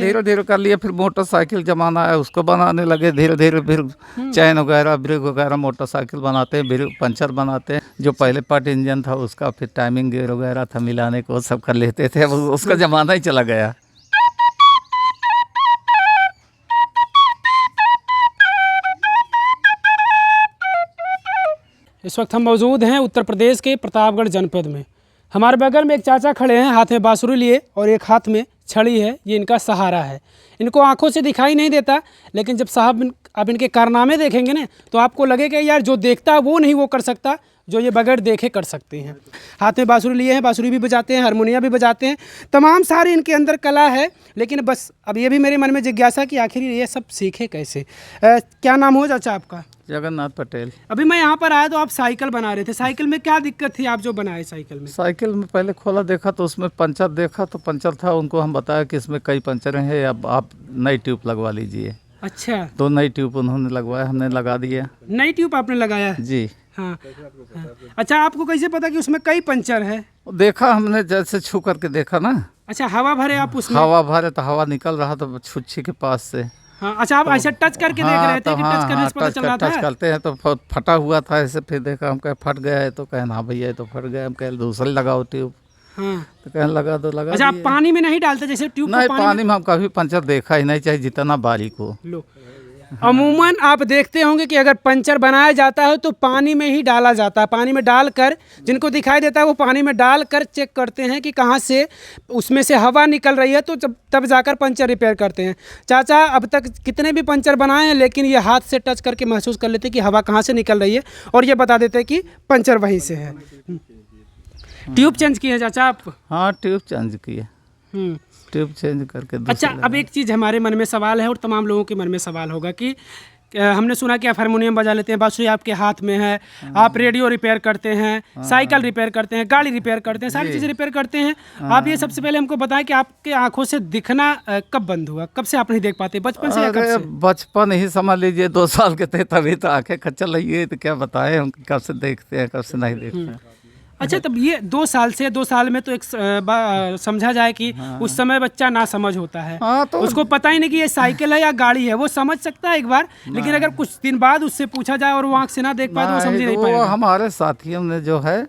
धीरे धीरे कर लिए, फिर मोटरसाइकिल जमाना है उसको बनाने लगे धीरे धीरे, फिर चैन वगैरह ब्रेक वगैरह मोटरसाइकिल बनाते हैं, ब्रेक पंचर बनाते हैं। जो पहले पार्ट इंजन था उसका फिर टाइमिंग गियर वगैरह था मिलाने को, सब कर लेते थे। अब उसका जमाना ही चला गया। इस वक्त हम मौजूद हैं उत्तर प्रदेश के प्रतापगढ़ जनपद में। हमारे बगल में एक चाचा खड़े हैं, हाथ में बांसुरी लिए और एक हाथ में छड़ी है। ये इनका सहारा है। इनको आंखों से दिखाई नहीं देता, लेकिन जब साहब आप इनके कारनामे देखेंगे ना तो आपको लगेगा यार जो देखता है वो नहीं वो कर सकता, जो ये बगैर देखे कर सकते हैं। हाथ में बांसुरी लिए हैं, बांसुरी भी बजाते हैं, हारमोनिया भी बजाते हैं, तमाम सारी इनके अंदर कला है। लेकिन बस अब ये भी मेरे मन में जिज्ञासा कि आखिर ये सब सीखे कैसे। क्या नाम हो चाचा आपका? जगन्नाथ पटेल। अभी मैं यहाँ पर आया तो आप साइकिल बना रहे थे। साइकिल में क्या दिक्कत थी आप जो बनाए साइकिल में? साइकिल में पहले खोला देखा तो उसमें पंचर देखा, तो पंचर था। उनको हम बताया कि इसमें कई पंचर हैं, अब आप नई ट्यूब लगवा लीजिए। अच्छा, तो नई ट्यूब उन्होंने लगवाया, हमने लगा दिया। नई ट्यूब आपने लगाया? जी हाँ, हाँ। अच्छा, आपको कैसे पता कि उसमें कई पंचर है? देखा हमने, जैसे छू करके देखा ना। अच्छा, हवा भरे आप उसमें? हवा भरे तो हवा निकल रहा था छुच्छी के पास से। हाँ, अच्छा, आप ऐसे टच करके देख रहे थे कि टच करने से पता चल रहा था? टच करते हैं तो फटा हुआ था ऐसे, फिर देखा, हम कहे फट गया है, तो कहे हाँ भैया तो फट गया। हम कहे दूसरी लगाओ ट्यूब। हाँ, तो कहे लगा दो, लगा। अच्छा, आप पानी में नहीं डालते जैसे ट्यूब? नहीं, पानी में हम कभी पंचर देखा ही नहीं, चाहे जितना बारीक हो। लो, अमूमन आप देखते होंगे कि अगर पंचर बनाया जाता है तो पानी में ही डाला जाता है। पानी में डालकर, जिनको दिखाई देता है वो पानी में डालकर चेक करते हैं कि कहाँ से उसमें से हवा निकल रही है, तो तब जाकर पंचर रिपेयर करते हैं। चाचा अब तक कितने भी पंचर बनाए हैं, लेकिन ये हाथ से टच करके महसूस कर लेते हैं कि हवा कहाँ से निकल रही है और ये बता देते हैं कि पंचर वहीं से है। ट्यूब चेंज की है चाचा आप? हाँ, ट्यूब चेंज की है। ट्यूब चेंज करके। अच्छा, अब एक चीज़ हमारे मन में सवाल है और तमाम लोगों के मन में सवाल होगा कि हमने सुना कि आप हारमोनियम बजा लेते हैं, बांसुरी आपके हाथ में है, आप रेडियो रिपेयर करते हैं, साइकिल रिपेयर करते हैं, गाड़ी रिपेयर करते हैं, सारी चीज़ें रिपेयर करते हैं। आप ये सबसे पहले हमको बताएं कि आपके आंखों से दिखना कब बंद हुआ? कब से आप नहीं देख पाते? बचपन से या कब से? बचपन ही समझ लीजिए, 2 साल के थे तभी तो आंखें खच्चर लगी है। तो क्या बताएं हम कब से देखते हैं कब से नहीं देखते हैं। अच्छा, तब ये 2 साल में तो एक समझा जाए कि उस समय बच्चा ना समझ होता है। तो उसको पता ही नहीं कि ये साइकिल है या गाड़ी है। वो समझ सकता है एक बार, लेकिन अगर कुछ दिन बाद उससे पूछा जाए और वो आंख से ना देख पाए तो वो समझ नहीं पाएगा। हमारे साथियों ने जो है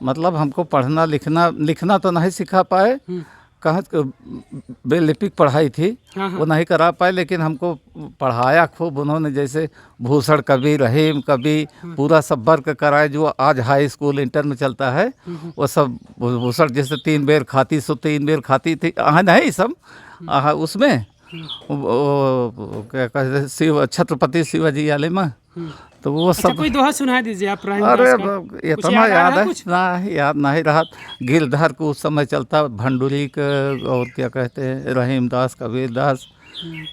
मतलब हमको पढ़ना लिखना तो नहीं सिखा पाए। कहाँ बेलिपिक पढ़ाई थी, वो नहीं करा पाए, लेकिन हमको पढ़ाया खूब उन्होंने। जैसे भूषण कवि, रहीम कवि, पूरा सब वर्क कराए जो आज हाई स्कूल इंटर में चलता है। वो सब भूषण जैसे 3 बेर खाती सो 3 बेर खाती थी, नहीं सब उसमें क्या कहते छत्रपति शिवाजी वाले में। तो वो सब कोई दोहा सुना दीजिए आप। अरे इतना याद है ना, याद नहीं रहा। गिरधर को उस समय चलता, भंडूरी और क्या कहते हैं रहीम दास, कबीर दास,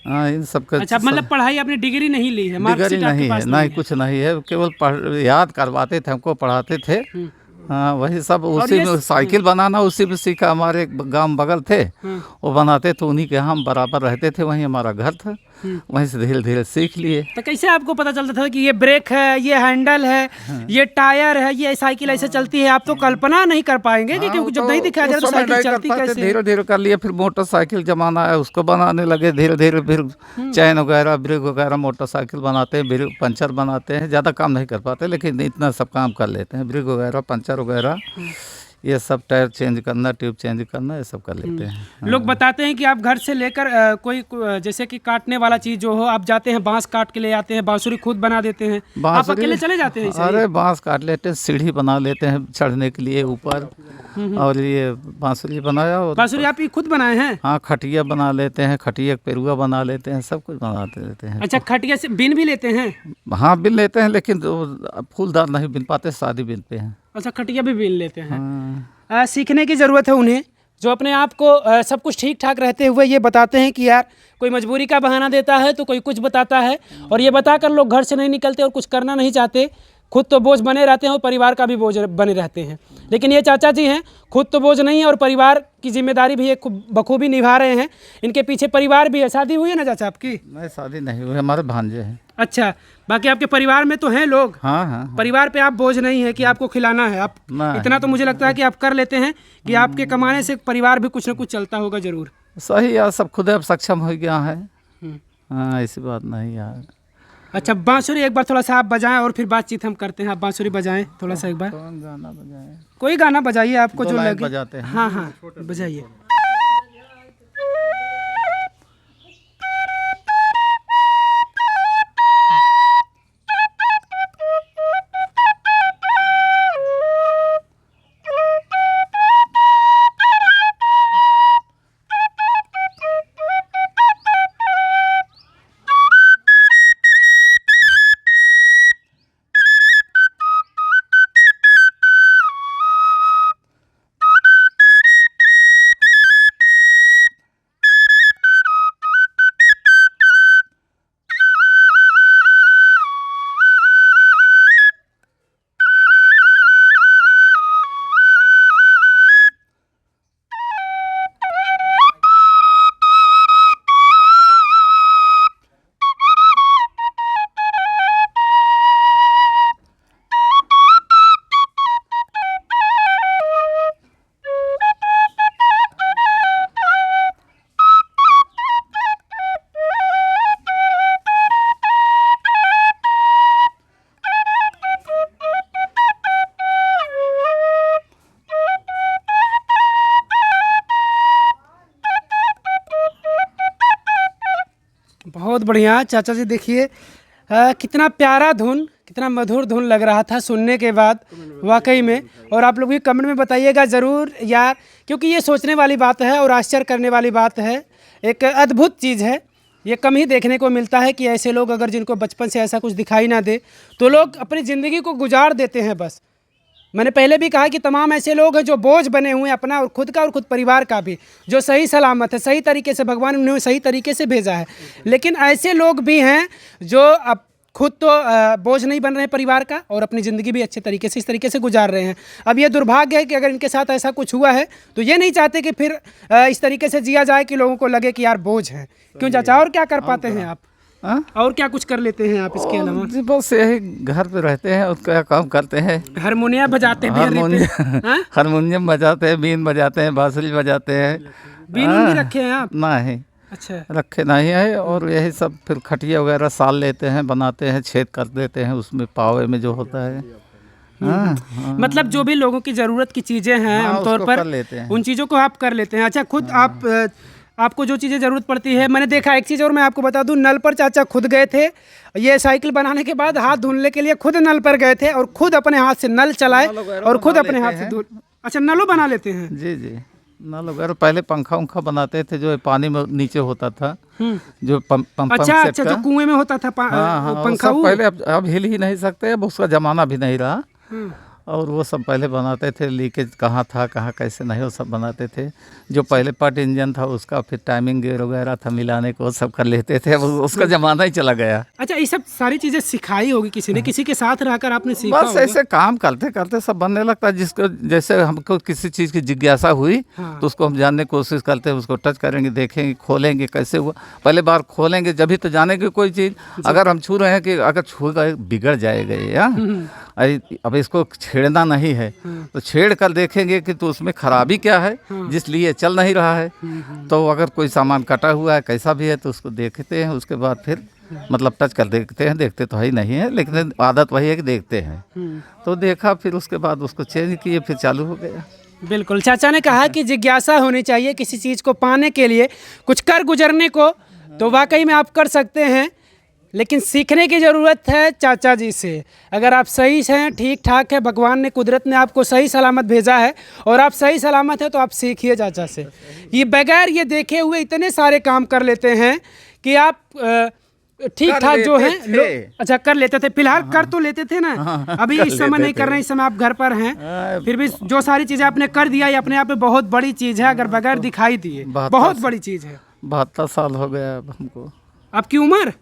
इन सब का। अच्छा, मतलब पढ़ाई आपने डिग्री नहीं ली है? डिग्री नहीं है, नहीं कुछ नहीं है, केवल याद करवाते थे हमको, पढ़ाते थे। हाँ, वही सब उसी में साइकिल बनाना उसी में सीखा। हमारे गांव बगल थे, वो बनाते थे, उन्हीं के हम बराबर रहते थे, वहीं हमारा घर था, वहीं से धीरे धीरे सीख लिए। तो कैसे आपको पता चलता था कि ये ब्रेक है, ये हैंडल है, ये टायर है, ये साइकिल ऐसे चलती है? आप तो कल्पना नहीं कर पाएंगे क्योंकि जब नहीं दिखाया जाए तो साइकिल चलती कैसे? धीरे धीरे कर लिए, फिर मोटरसाइकिल जमाना है उसको बनाने लगे धीरे धीरे, फिर चैन वगैरह ब्रेक वगैरह मोटरसाइकिल बनाते हैं, ब्रेक पंचर बनाते हैं। ज़्यादा काम नहीं कर पाते, लेकिन इतना सब काम कर लेते हैं। ब्रेक वगैरह, पंचर वगैरह, ये सब, टायर चेंज करना, ट्यूब चेंज करना, ये सब कर लेते हैं। लोग बताते हैं कि आप घर से लेकर कोई जैसे कि काटने वाला चीज जो हो, आप जाते हैं बांस काट के ले आते हैं, बांसुरी खुद बना देते हैं। आप अकेले चले जाते हैं? अरे बांस काट लेते हैं, सीढ़ी बना लेते हैं चढ़ने के लिए ऊपर, और ये बांसुरी बनाया। और बांसुरी आप ही खुद बनाए हैं? हाँ, खटिया बना लेते हैं, खटिया पेरुआ बना लेते हैं, सब कुछ बनाते रहते हैं। अच्छा, खटिया से बिन भी लेते हैं? हाँ, बिन लेते हैं, लेकिन फूलदार नहीं बिन पाते, शादी बिनते हैं। अच्छा, खटिया भी बिन लेते हैं। सीखने की ज़रूरत है उन्हें, जो अपने आप को सब कुछ ठीक ठाक रहते हुए ये बताते हैं कि यार कोई मजबूरी का बहाना देता है तो कोई कुछ बताता है, और ये बताकर लोग घर से नहीं निकलते और कुछ करना नहीं चाहते। खुद तो बोझ बने रहते हैं और परिवार का भी बोझ बने रहते हैं। लेकिन ये चाचा जी हैं, खुद तो बोझ नहीं है और परिवार की जिम्मेदारी भी एक बखूबी निभा रहे हैं। इनके पीछे परिवार भी है। शादी हुई है ना चाचा आपकी? नहीं, शादी नहीं हुई, हमारे भांजे हैं। अच्छा, बाकी आपके परिवार में तो हैं लोग? हाँ, हाँ। परिवार पे आप बोझ नहीं है कि आपको खिलाना है। आप इतना तो मुझे लगता है कि आप कर लेते हैं कि आपके कमाने से परिवार भी कुछ ना कुछ चलता होगा जरूर। सही यार, सब खुद अब सक्षम हो गया है। हम्म। हाँ, ऐसी बात नहीं यार। अच्छा, बांसुरी एक बार थोड़ा सा आप बजाएं और फिर बातचीत हम करते हैं। आप बांसुरी बजाएं थोड़ा सा एक बार। कौन गाना बजाए? कोई गाना बजाइए आपको दो जो लाइन लगे। बजाते हैं। हाँ हाँ, बजाइए। बहुत बढ़िया चाचा जी, देखिए कितना प्यारा धुन, कितना मधुर धुन लग रहा था सुनने के बाद वाकई में। और आप लोग भी कमेंट में बताइएगा ज़रूर यार, क्योंकि ये सोचने वाली बात है और आश्चर्य करने वाली बात है, एक अद्भुत चीज़ है। ये कम ही देखने को मिलता है कि ऐसे लोग अगर जिनको बचपन से ऐसा कुछ दिखाई ना दे तो लोग अपनी ज़िंदगी को गुजार देते हैं बस। मैंने पहले भी कहा कि तमाम ऐसे लोग हैं जो बोझ बने हुए हैं अपना और खुद का और खुद परिवार का भी, जो सही सलामत है, सही तरीके से भगवान ने उन्हें सही तरीके से भेजा है। लेकिन ऐसे लोग भी हैं जो अब खुद तो बोझ नहीं बन रहे हैं परिवार का और अपनी ज़िंदगी भी अच्छे तरीके से इस तरीके से गुजार रहे हैं। अब ये दुर्भाग्य है कि अगर इनके साथ ऐसा कुछ हुआ है तो ये नहीं चाहते कि फिर इस तरीके से जिया जाए कि लोगों को लगे कि यार बोझ है। क्यों चाचा, और क्या कर पाते हैं आप? हाँ? और क्या कुछ कर लेते हैं आप इसके अलावा? जी बस यही घर पे रहते हैं, उसका काम करते हैं। हारमोनियम बजाते भी हैं? हारमोनियम हारमोनियम बजाते हैं, बीन बजाते हैं, बांसुरी बजाते हैं। बीन भी रखे हैं आप? नहीं, अच्छा, रखे नहीं है। और यही सब फिर खटिया वगैरह साल लेते हैं, बनाते हैं, छेद कर देते हैं उसमें, पावे में जो होता है। हाँ, हाँ। मतलब जो भी लोगों की ज़रूरत की चीज़ें हैं हाँ, आमतौर उसको पर कर लेते हैं। उन चीज़ों को आप कर लेते हैं। अच्छा, खुद आप आपको जो चीज़ें ज़रूरत पड़ती है, मैंने देखा एक चीज़ और मैं आपको बता दूं, नल पर चाचा खुद गए थे। ये साइकिल बनाने के बाद हाथ धुलने के लिए खुद नल पर गए थे और खुद अपने हाथ से नल चलाए और खुद अपने हाथ से धुल। अच्छा, नलों बना लेते हैं? जी जी, नल वगैरह। पहले पंखा उंखा बनाते थे जो पानी में नीचे होता था, जो पंप अच्छा अच्छा, जो कुएं में होता था हाँ हाँ, पंखा, सब पहले। अब हिल ही नहीं सकते, अब उसका जमाना भी नहीं रहा। और वो सब पहले बनाते थे, लीकेज कहाँ था कहाँ कैसे नहीं, वो सब बनाते थे। जो पहले पट इंजन था उसका फिर टाइमिंग गियर वगैरह था मिलाने को, सब कर लेते थे। अब उसका ज़माना ही चला गया। अच्छा, ये सब सारी चीज़ें सिखाई होगी किसी ने, किसी के साथ रहकर आपने सीखा बस ऐसे काम करते करते सब बनने लगता है। जिसको जैसे हमको किसी चीज़ की जिज्ञासा हुई तो उसको हम जानने की कोशिश करते हैं, उसको टच करेंगे, देखेंगे, खोलेंगे कैसे हुआ। पहले बार खोलेंगे जब भी तो जानेंगे कोई चीज़। अगर हम छू रहे हैं कि अगर छू गए बिगड़ जाएगा या अब इसको छेड़ना नहीं है तो छेड़ कर देखेंगे कि तो उसमें खराबी क्या है जिसलिए चल नहीं रहा है। तो अगर कोई सामान कटा हुआ है कैसा भी है तो उसको देखते हैं, उसके बाद फिर मतलब टच कर देखते हैं। देखते तो ही नहीं है, लेकिन आदत वही है कि देखते हैं। तो देखा, फिर उसके बाद उसको चेंज किए, फिर चालू हो गया। बिल्कुल, चाचा ने कहा कि जिज्ञासा होनी चाहिए किसी चीज़ को पाने के लिए, कुछ कर गुजरने को। तो वाकई में आप कर सकते हैं, लेकिन सीखने की ज़रूरत है चाचा जी से। अगर आप सही हैं, ठीक ठाक है, भगवान ने, कुदरत ने आपको सही सलामत भेजा है और आप सही सलामत है, तो आप सीखिए चाचा से। ये बगैर ये देखे हुए इतने सारे काम कर लेते हैं कि आप ठीक ठाक जो है अच्छा कर लेते थे। फिलहाल कर तो लेते थे ना, अभी इस समय नहीं कर रहे, इस समय आप घर पर हैं। फिर भी जो सारी चीज़ें आपने कर दिया, ये अपने आप में बहुत बड़ी चीज़ है। अगर बगैर दिखाई दिए बहुत बड़ी चीज़ है। 72 साल हो गया अब हमको। आपकी उम्र?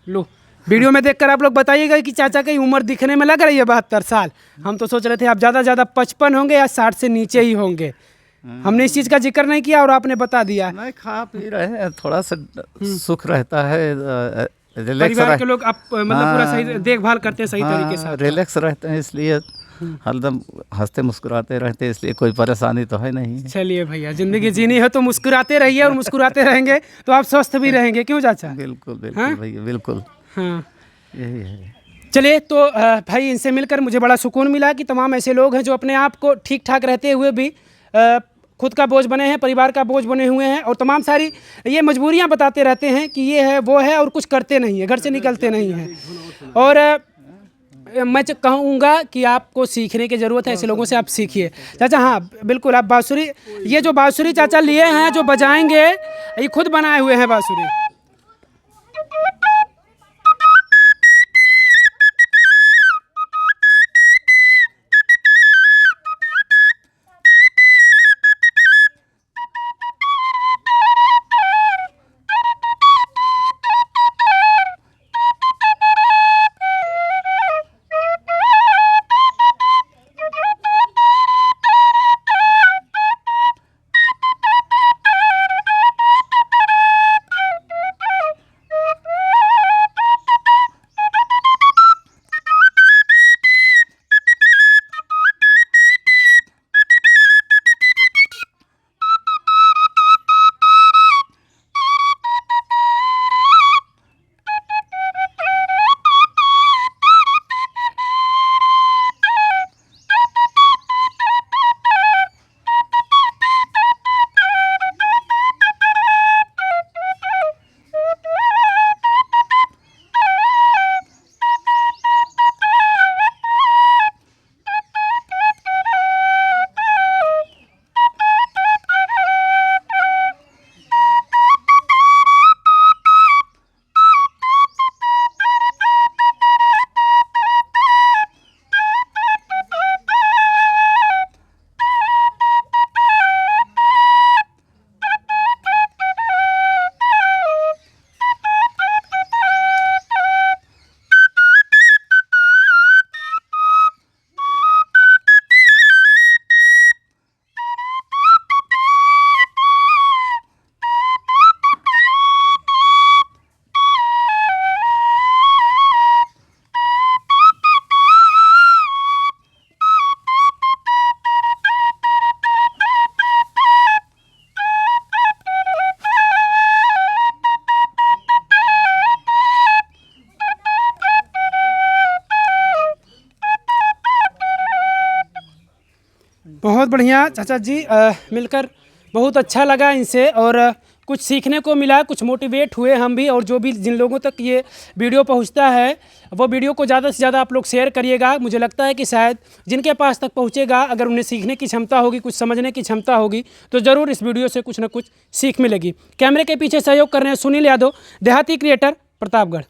लो, वीडियो में देखकर आप लोग बताइएगा कि चाचा की उम्र दिखने में लग रही है 72 साल। हम तो सोच रहे थे आप ज़्यादा 55 होंगे या 60 से नीचे ही होंगे। हमने इस चीज़ का जिक्र नहीं किया और आपने बता दिया। नहीं, खा पी रहे हैं, थोड़ा सा सुख रहता है, रिलैक्स परिवार के लोग आप मतलब पूरा सही देखभाल करते हैं, सही तरीके से रिलैक्स रहते हैं, इसलिए हरदम हंसते मुस्कुराते रहते, इसलिए कोई परेशानी तो है नहीं है। चलिए भैया, ज़िंदगी जीनी है तो मुस्कुराते रहिए, और मुस्कुराते रहेंगे तो आप स्वस्थ भी रहेंगे, क्यों चाचा? बिल्कुल बिल्कुल भैया, बिल्कुल हाँ, यही है। चलिए तो भाई इनसे मिलकर मुझे बड़ा सुकून मिला कि तमाम ऐसे लोग हैं जो अपने आप को ठीक ठाक रहते हुए भी खुद का बोझ बने हैं, परिवार का बोझ बने हुए हैं, और तमाम सारी ये मजबूरियां बताते रहते हैं कि ये है वो है, और कुछ करते नहीं है, घर से निकलते नहीं हैं। और मैं कहूँगा कि आपको सीखने की ज़रूरत है, ऐसे लोगों से आप सीखिए। चाचा हाँ बिल्कुल, आप बांसुरी, ये जो बांसुरी चाचा लिए हैं जो बजाएंगे, ये खुद बनाए हुए हैं बांसुरी। बहुत बढ़िया चाचा जी, मिलकर बहुत अच्छा लगा इनसे, और कुछ सीखने को मिला, कुछ मोटिवेट हुए हम भी। और जो भी जिन लोगों तक ये वीडियो पहुंचता है, वो वीडियो को ज़्यादा से ज़्यादा आप लोग शेयर करिएगा। मुझे लगता है कि शायद जिनके पास तक पहुंचेगा, अगर उन्हें सीखने की क्षमता होगी, कुछ समझने की क्षमता होगी, तो ज़रूर इस वीडियो से कुछ ना कुछ सीख मिलेगी। कैमरे के पीछे सहयोग कर रहे हैं सुनील यादव, देहाती क्रिएटर, प्रतापगढ़।